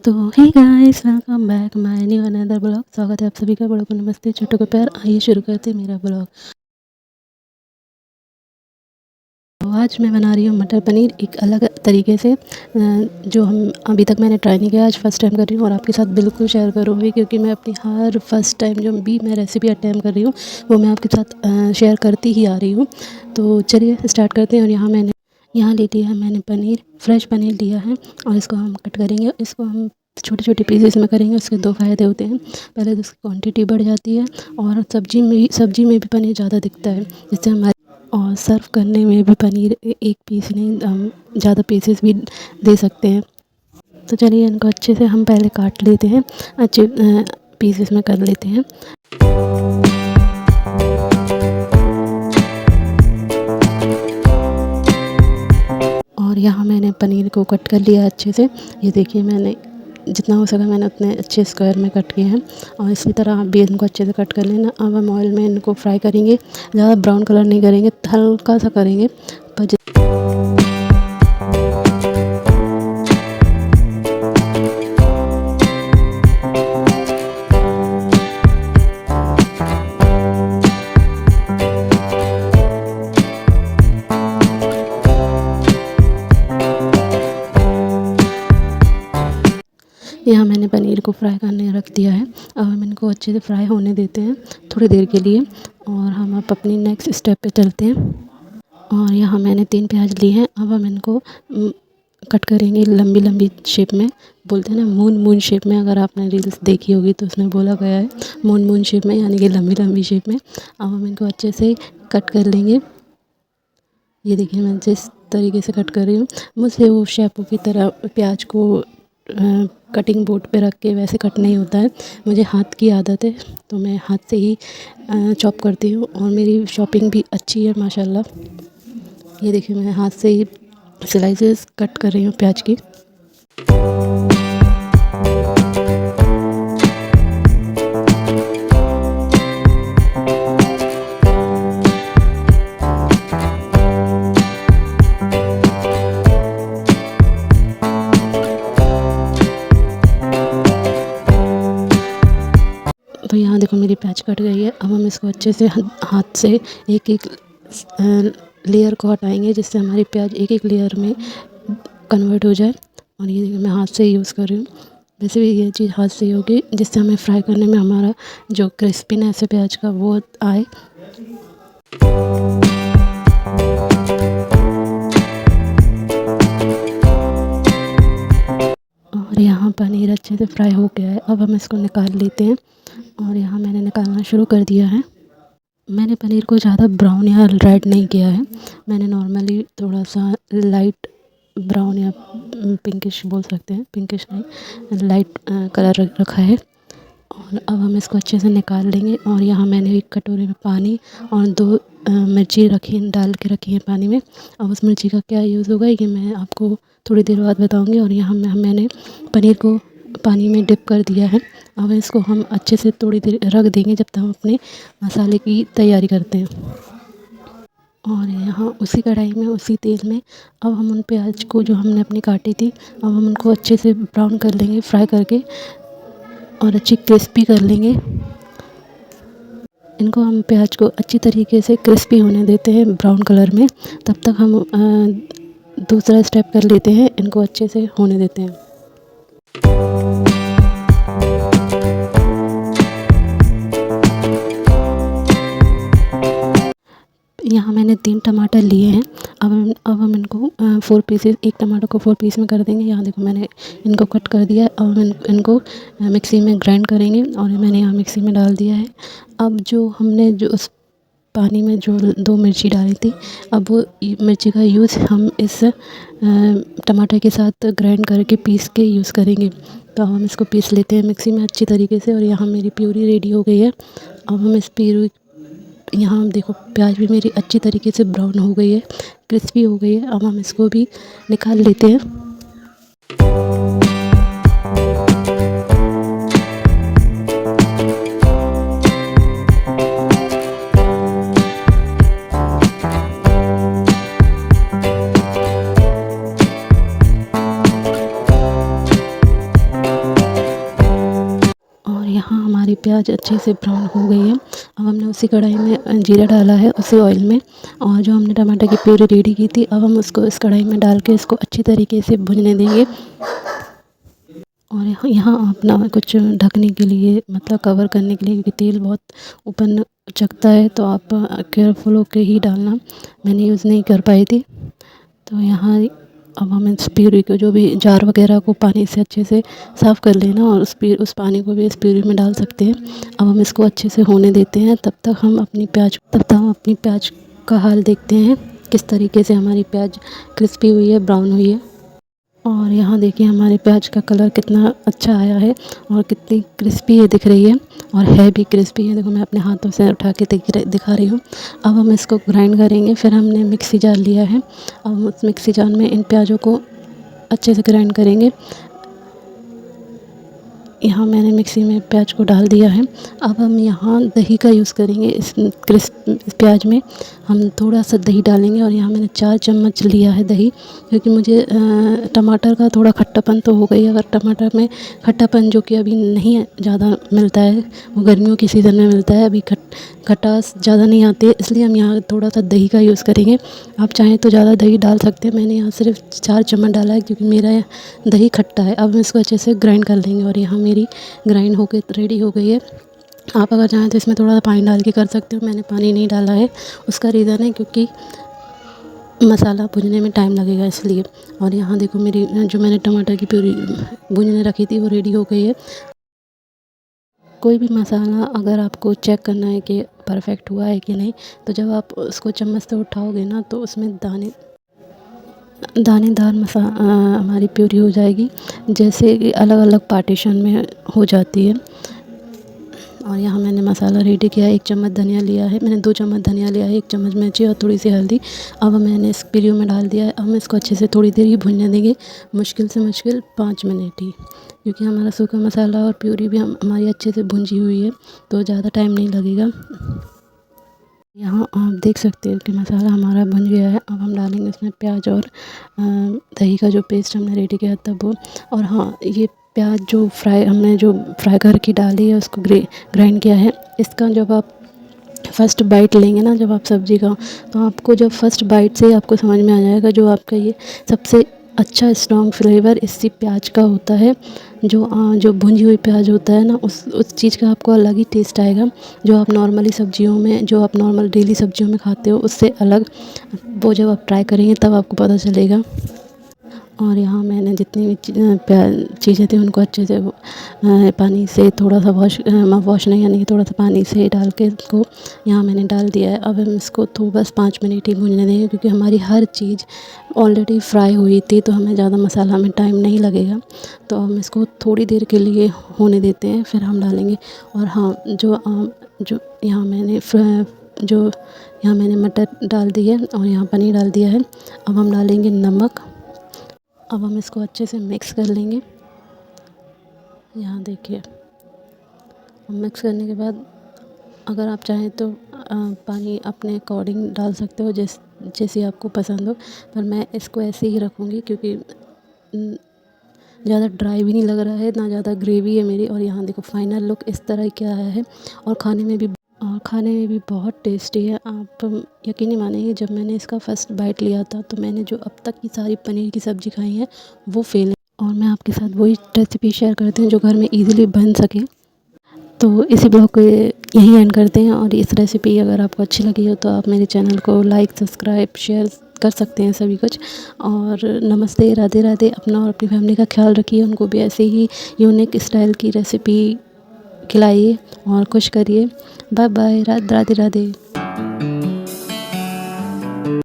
तो hey guys, welcome back my new another blog. स्वागत है आप सभी का। बड़ों को नमस्ते, छोटों को प्यार। आइए शुरू करते हैं मेरा ब्लॉग। तो आज मैं बना रही हूँ मटर पनीर एक अलग तरीके से, जो हम अभी तक मैंने ट्राई नहीं किया। आज फर्स्ट टाइम कर रही हूँ और आपके साथ बिल्कुल शेयर करूँगी, क्योंकि मैं अपनी हर फर्स्ट टाइम जो भी मैं रेसिपी अटैम्प्ट कर रही हूँ वो मैं आपके साथ शेयर करती ही आ रही हूँ। तो चलिए स्टार्ट करते हैं। और यहाँ ले लिया है मैंने पनीर, फ्रेश पनीर लिया है और इसको हम कट करेंगे। इसको हम छोटे छोटे पीसेस में करेंगे। उसके दो फ़ायदे होते हैं। पहले तो उसकी क्वांटिटी बढ़ जाती है और सब्जी में भी पनीर ज़्यादा दिखता है, जिससे हमारे और सर्व करने में भी पनीर एक पीस नहीं, हम ज़्यादा पीसेस भी दे सकते हैं। तो चलिए इनको अच्छे से हम पहले काट लेते हैं, अच्छे पीसेस में कर लेते हैं। और यहाँ मैंने पनीर को कट कर लिया अच्छे से। ये देखिए, मैंने जितना हो सका मैंने उतने अच्छे स्क्वायर में कट किए हैं। और इसी तरह आप भी इनको अच्छे से कट कर लेना। अब हम ऑयल में इनको फ्राई करेंगे। ज़्यादा ब्राउन कलर नहीं करेंगे, हल्का सा करेंगे। पर यहाँ मैंने पनीर को फ्राई करने रख दिया है। अब हम इनको अच्छे से फ्राई होने देते हैं थोड़ी देर के लिए। और हम अब अपनी नेक्स्ट स्टेप पे चलते हैं। और यहाँ मैंने 3 प्याज लिए हैं। अब हम इनको कट करेंगे लंबी लंबी शेप में। बोलते हैं ना मून शेप में। अगर आपने रील्स देखी होगी तो उसमें बोला गया है मून शेप में, यानी कि लंबी लंबी शेप में। अब हम इनको अच्छे से कट कर लेंगे। ये देखिए मैं जिस तरीके से कट कर रही हूँ, मुझसे वो शेपू की तरह प्याज को कटिंग बोर्ड पे रख के वैसे कट नहीं होता है। मुझे हाथ की आदत है, तो मैं हाथ से ही चॉप करती हूँ। और मेरी शॉपिंग भी अच्छी है माशाल्लाह। ये देखिए मैं हाथ से ही स्लाइसेस कट कर रही हूँ प्याज की। तो यहाँ देखो मेरी प्याज कट गई है। अब हम इसको अच्छे से हाथ से एक एक लेयर को हटाएंगे, जिससे हमारी प्याज एक एक लेयर में कन्वर्ट हो जाए। और ये देखिए मैं हाथ से यूज़ कर रही हूँ। वैसे भी ये चीज़ हाथ से ही होगी, जिससे हमें फ्राई करने में हमारा जो क्रिस्पीनेस है प्याज का वो आए। और यहाँ पनीर अच्छे से फ्राई हो गया है। अब हम इसको निकाल लेते हैं। और यहाँ मैंने निकालना शुरू कर दिया है। मैंने पनीर को ज़्यादा ब्राउन या रेड नहीं किया है। मैंने नॉर्मली थोड़ा सा लाइट ब्राउन या पिंकिश बोल सकते हैं, पिंकिश नहीं, लाइट कलर रखा है। और अब हम इसको अच्छे से निकाल लेंगे। और यहाँ मैंने एक कटोरे में पानी और 2 मिर्ची डाल के रखी है पानी में। अब उस मिर्ची का क्या यूज़ होगा ये मैं आपको थोड़ी देर बाद बताऊँगी। और यहाँ मैंने पनीर को पानी में डिप कर दिया है। अब इसको हम अच्छे से थोड़ी देर रख देंगे, जब तक हम अपने मसाले की तैयारी करते हैं। और यहाँ उसी कढ़ाई में, उसी तेल में अब हम उन प्याज को जो हमने अपनी काटी थी, अब हम उनको अच्छे से ब्राउन कर लेंगे, फ्राई करके और अच्छी क्रिस्पी कर लेंगे। इनको हम प्याज को अच्छी तरीके से क्रिस्पी होने देते हैं ब्राउन कलर में। तब तक हम दूसरा स्टेप कर लेते हैं, इनको अच्छे से होने देते हैं। यहाँ मैंने 3 टमाटर लिए हैं। अब हम इनको 4 पीसेस, एक टमाटर को 4 पीस में कर देंगे। यहाँ देखो मैंने इनको कट कर दिया है। अब हम इनको मिक्सी में ग्राइंड करेंगे। और मैंने यहाँ मिक्सी में डाल दिया है। अब जो हमने जो उस पानी में जो 2 मिर्ची डाली थी, अब वो मिर्ची का यूज़ हम इस टमाटर के साथ ग्राइंड करके पीस के यूज़ करेंगे। तो अब हम इसको पीस लेते हैं मिक्सी में अच्छी तरीके से। और यहाँ मेरी प्यूरी रेडी हो गई है। अब हम इस प्यूरी, यहाँ देखो प्याज भी मेरी अच्छी तरीके से ब्राउन हो गई है, क्रिस्पी हो गई है। अब हम इसको भी निकाल लेते हैं। प्याज अच्छे से ब्राउन हो गई है। अब हमने उसी कढ़ाई में जीरा डाला है, उसी ऑयल में, और जो हमने टमाटर की प्यूरी रेडी की थी अब हम उसको इस कढ़ाई में डाल के इसको अच्छी तरीके से भुनने देंगे। और यहाँ अपना कुछ ढकने के लिए, मतलब कवर करने के लिए, क्योंकि तेल बहुत ऊपर चकता है तो आप केयरफुल होके ही डालना। मैंने यूज़ नहीं कर पाई थी। तो यहाँ अब हम इस प्यूरी को, जो भी जार वगैरह को पानी से अच्छे से साफ़ कर लेना, और उस पानी को भी इस प्यूरी में डाल सकते हैं। अब हम इसको अच्छे से होने देते हैं। तब तक हम अपनी प्याज का हाल देखते हैं, किस तरीके से हमारी प्याज क्रिस्पी हुई है, ब्राउन हुई है। और यहाँ देखिए हमारे प्याज का कलर कितना अच्छा आया है और कितनी क्रिस्पी है दिख रही है, और है भी क्रिस्पी है। देखो मैं अपने हाथों से उठा के दिखा रही हूँ। अब हम इसको ग्राइंड करेंगे। फिर हमने मिक्सी जार लिया है। अब हम उस मिक्सी जार में इन प्याज़ों को अच्छे से ग्राइंड करेंगे। यहाँ मैंने मिक्सी में प्याज को डाल दिया है। अब हम यहाँ दही का यूज़ करेंगे। इस प्याज में हम थोड़ा सा दही डालेंगे, और यहाँ मैंने 4 चम्मच लिया है दही, क्योंकि मुझे टमाटर का थोड़ा खट्टापन तो हो गई है। अगर टमाटर में खट्टापन, जो कि अभी नहीं ज़्यादा मिलता है, वो गर्मियों के सीज़न में मिलता है, अभी खटास ज़्यादा नहीं आती है, इसलिए हम यहाँ थोड़ा सा दही का यूज़ करेंगे। आप चाहें तो ज़्यादा दही डाल सकते हैं। मैंने यहाँ सिर्फ 4 चम्मच डाला है, क्योंकि मेरा दही खट्टा है। अब हम इसको अच्छे से ग्राइंड कर लेंगे, और यहाँ मेरी ग्राइंड होके रेडी हो गई है। आप अगर चाहें तो इसमें थोड़ा सा पानी डाल के कर सकते हो। मैंने पानी नहीं डाला है, उसका रीज़न है क्योंकि मसाला भुनने में टाइम लगेगा, इसलिए। और यहाँ देखो मेरी जो मैंने टमाटर की प्यूरी भुनने रखी थी वो रेडी हो गई है। कोई भी मसाला अगर आपको चेक करना है कि परफेक्ट हुआ है कि नहीं, तो जब आप उसको चम्मच से उठाओगे ना, तो उसमें दानेदार हमारी प्यूरी हो जाएगी, जैसे कि अलग अलग पार्टीशन में हो जाती है। और यहाँ मैंने मसाला रेडी किया है। 1 चम्मच धनिया लिया है मैंने, 2 चम्मच धनिया लिया है, 1 चम्मच मिर्ची और थोड़ी सी हल्दी। अब मैंने इस प्यूरी में डाल दिया है। अब हम इसको अच्छे से थोड़ी देर ही भूनने देंगे, मुश्किल से मुश्किल 5 मिनट ही, क्योंकि हमारा सूखा मसाला और प्यूरी भी हमारी अच्छे से भुंजी हुई है, तो ज़्यादा टाइम नहीं लगेगा। यहाँ आप देख सकते हो कि मसाला हमारा भुन गया है। अब हम डालेंगे इसमें प्याज और दही का जो पेस्ट हमने रेडी किया था वो। और हाँ, ये प्याज जो हमने जो फ्राई करके डाली है, उसको ग्राइंड किया है। इसका जब आप फर्स्ट बाइट लेंगे ना, जब आप सब्ज़ी का, तो आपको जब फर्स्ट बाइट से आपको समझ में आ जाएगा, जो आपका ये सबसे अच्छा स्ट्रॉन्ग फ्लेवर इसी प्याज का होता है। जो भुंजी हुई प्याज होता है ना, उस चीज़ का आपको अलग ही टेस्ट आएगा, जो आप नॉर्मली सब्जियों में, जो आप नॉर्मल डेली सब्जियों में खाते हो, उससे अलग। वो जब आप ट्राई करेंगे तब आपको पता चलेगा। और यहाँ मैंने जितनी भी चीज़ें थी उनको अच्छे से पानी से थोड़ा सा वॉश नहीं, यानी कि थोड़ा सा पानी से डाल के इसको यहाँ मैंने डाल दिया है। अब हम इसको तो बस 5 मिनट ही भूनने देंगे, क्योंकि हमारी हर चीज़ ऑलरेडी फ्राई हुई थी, तो हमें ज़्यादा मसाला में टाइम नहीं लगेगा। तो हम इसको थोड़ी देर के लिए होने देते हैं, फिर हम डालेंगे। और हाँ, जो यहाँ मैंने मटर डाल दी है, और यहाँ पनीर डाल दिया है। अब हम डालेंगे नमक। अब हम इसको अच्छे से मिक्स कर लेंगे। यहाँ देखिए, मिक्स करने के बाद अगर आप चाहें तो पानी अपने अकॉर्डिंग डाल सकते हो, जैसे आपको पसंद हो, पर मैं इसको ऐसे ही रखूँगी, क्योंकि ज़्यादा ड्राई भी नहीं लग रहा है, ना ज़्यादा ग्रेवी है मेरी। और यहाँ देखो फाइनल लुक इस तरह का आया है, और खाने में भी बहुत टेस्टी है। आप यकीन नहीं मानेंगे, जब मैंने इसका फ़र्स्ट बाइट लिया था, तो मैंने जो अब तक की सारी पनीर की सब्ज़ी खाई है वो फेल है। और मैं आपके साथ वही रेसिपी शेयर करती हूँ जो घर में इजीली बन सके। तो इसी ब्लॉग को यहीं एंड करते हैं। और इस रेसिपी अगर आपको अच्छी लगी हो तो आप मेरे चैनल को लाइक, सब्सक्राइब, शेयर कर सकते हैं, सभी कुछ। और नमस्ते, राधे राधे। अपना और अपनी फैमिली का ख्याल रखिए, उनको भी ऐसे ही यूनिक स्टाइल की रेसिपी खिलाइए और खुश करिए। Bye bye, Radhe Radhe.